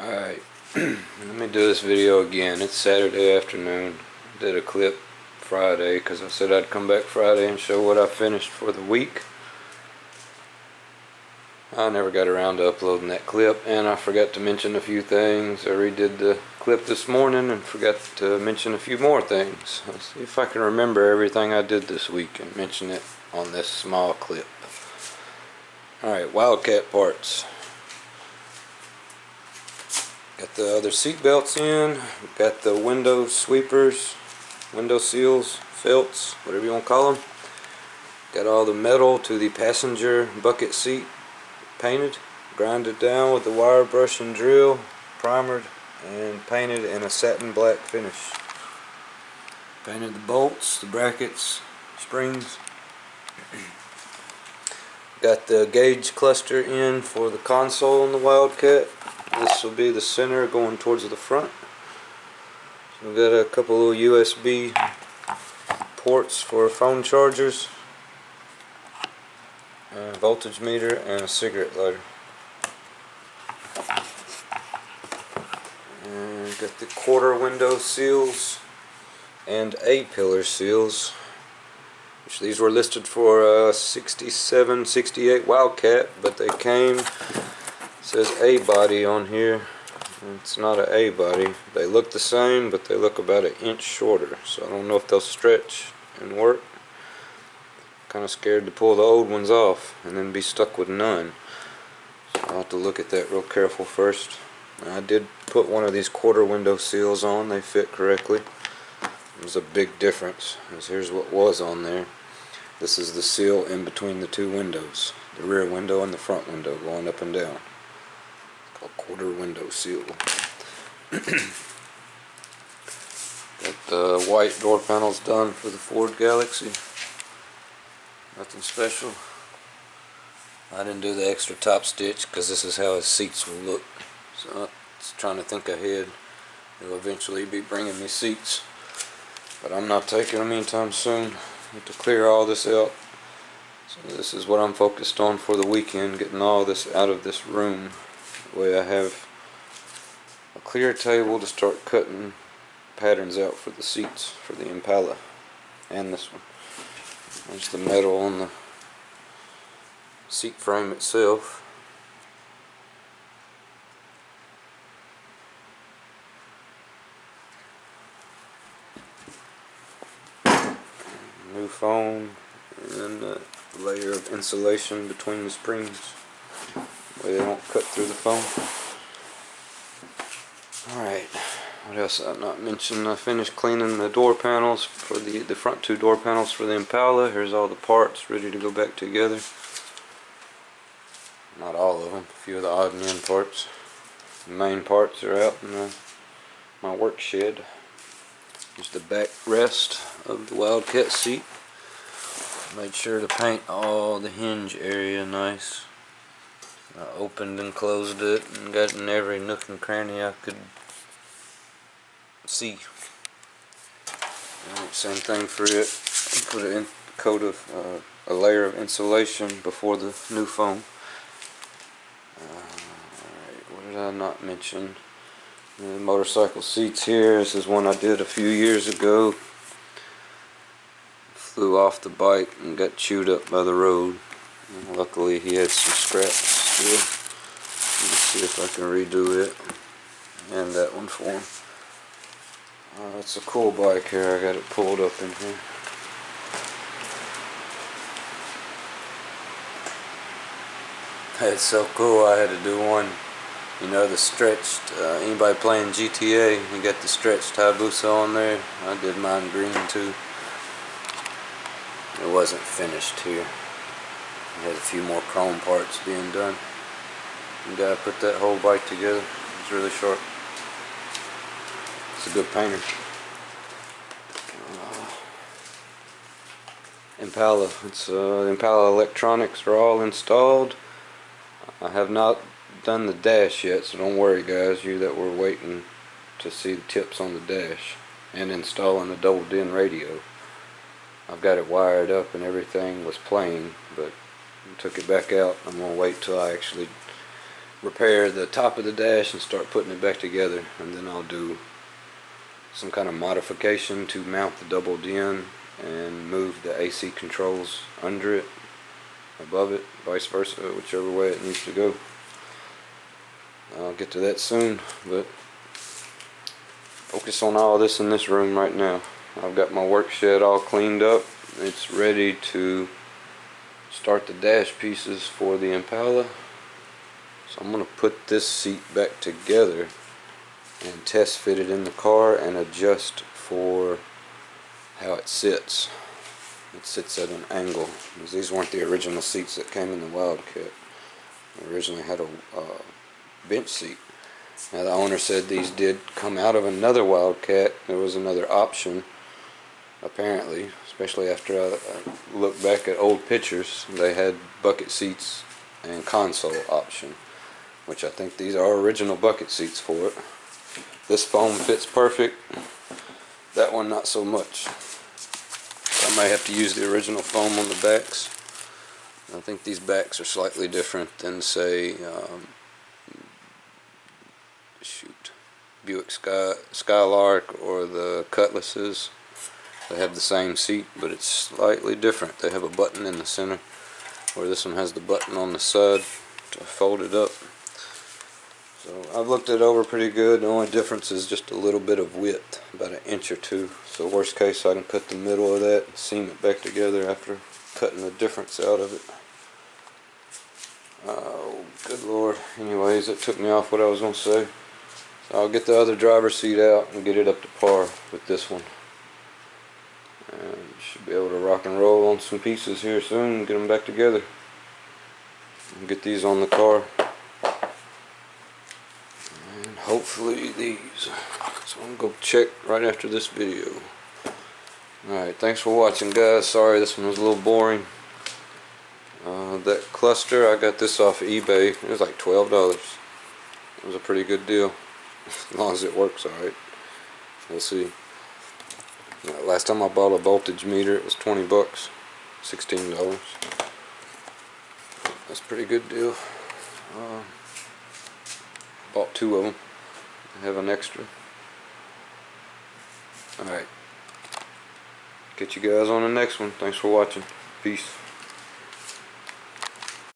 Alright, let me do this video again. It's Saturday afternoon. Did a clip Friday because I said I'd come back Friday and show what I finished for the week. I never got around to uploading that clip, and I forgot to mention a few things. I redid the clip this morning and forgot to mention a few more things. Let's see if I can remember everything I did this week and mention it on this small clip. Alright, Wildcat parts. Got the other seat belts in, got the window sweepers, window seals, felts, whatever you want to call them. Got all the metal to the passenger bucket seat painted, grinded down with the wire brush and drill, primered and painted in a satin black finish. Painted the bolts, the brackets, springs. Got the gauge cluster in for the console on the Wildcat. This will be the center going towards the front. So we've got a couple little USB ports for phone chargers, a voltage meter, and a cigarette lighter. And got the quarter window seals and A-pillar seals, which these were listed for 67, 68 Wildcat, but they came. It says A body on here. It's not an A body. They look the same, but they look about an inch shorter. So I don't know if they'll stretch and work. Kind of scared to pull the old ones off and then be stuck with none. So I'll have to look at that real careful first. I did put one of these quarter window seals on. They fit correctly. There's a big difference. Here's what was on there. This is the seal in between the two windows. The rear window and the front window going up and down. Called quarter window seal. Got the white door panels done for the Ford Galaxy. Nothing special. I didn't do the extra top stitch because this is how his seats will look. So I was trying to think ahead. He'll eventually be bringing me seats, but I'm not taking them anytime soon. I have to clear all this out. So this is what I'm focused on for the weekend, getting all this out of this room. That way I have a clear table to start cutting patterns out for the seats for the Impala and this one. There's the metal on the seat frame itself. New foam and a layer of insulation between the springs. Way they don't cut through the foam. Alright, what else did I not mention? I finished cleaning the door panels for the front two door panels for the Impala. Here's all the parts ready to go back together. Not all of them, a few of the odd and end parts. The main parts are out in my work shed. Here's the back rest of the Wildcat seat. Made sure to paint all the hinge area nice. I opened and closed it and got in every nook and cranny I could see. And same thing for it. Put a coat of a layer of insulation before the new foam. Alright, what did I not mention? The motorcycle seats here. This is one I did a few years ago. Flew off the bike and got chewed up by the road. And luckily he had some scraps still. Let's see if I can redo it. And that one for him. It's a cool bike here. I got it pulled up in here. It's so cool. I had to do one. You know, the stretched, anybody playing GTA, you got the stretched Hayabusa on there. I did mine green too. It wasn't finished here. It had a few more chrome parts being done. The guy put that whole bike together. It's really sharp. It's a good painter. Impala. It's Impala Electronics are all installed. I have not done the dash yet, so don't worry guys, you that were waiting to see the tips on the dash and installing the double DIN radio. I've got it wired up and everything was playing, but I took it back out. I'm going to wait till I actually repair the top of the dash and start putting it back together, and then I'll do some kind of modification to mount the double DIN and move the AC controls under it, above it, vice versa, whichever way it needs to go. I'll get to that soon, but focus on all this in this room right now. I've got my work shed all cleaned up. It's ready to start the dash pieces for the Impala. So I'm going to put this seat back together and test fit it in the car and adjust for how it sits. It sits at an angle, because these weren't the original seats that came in the Wildcat. They originally had a bench seat. Now the owner said these did come out of another Wildcat. There was another option, apparently, especially after I looked back at old pictures. They had bucket seats and console option, which I think these are original bucket seats for it. This foam fits perfect. That one not so much. I may have to use the original foam on the backs. I think these backs are slightly different than, say, Buick Skylark or the Cutlasses. They have the same seat, but it's slightly different. They have a button in the center, where this one has the button on the side to fold it up. So I've looked it over pretty good. The only difference is just a little bit of width, about an inch or two. So worst case, I can cut the middle of that and seam it back together after cutting the difference out of it. Oh, good Lord. Anyways, that took me off what I was going to say. So I'll get the other driver's seat out and get it up to par with this one. And should be able to rock and roll on some pieces here soon and get them back together. And get these on the car. And hopefully these. So I'm going to go check right after this video. Alright, thanks for watching, guys. Sorry this one was a little boring. That cluster, I got this off of eBay. It was like $12. It was a pretty good deal. As long as it works alright. We'll see. Last time I bought a voltage meter, it was 20 bucks. $16. That's a pretty good deal. Bought 2 of them. I have an extra. Alright. Catch you guys on the next one. Thanks for watching. Peace.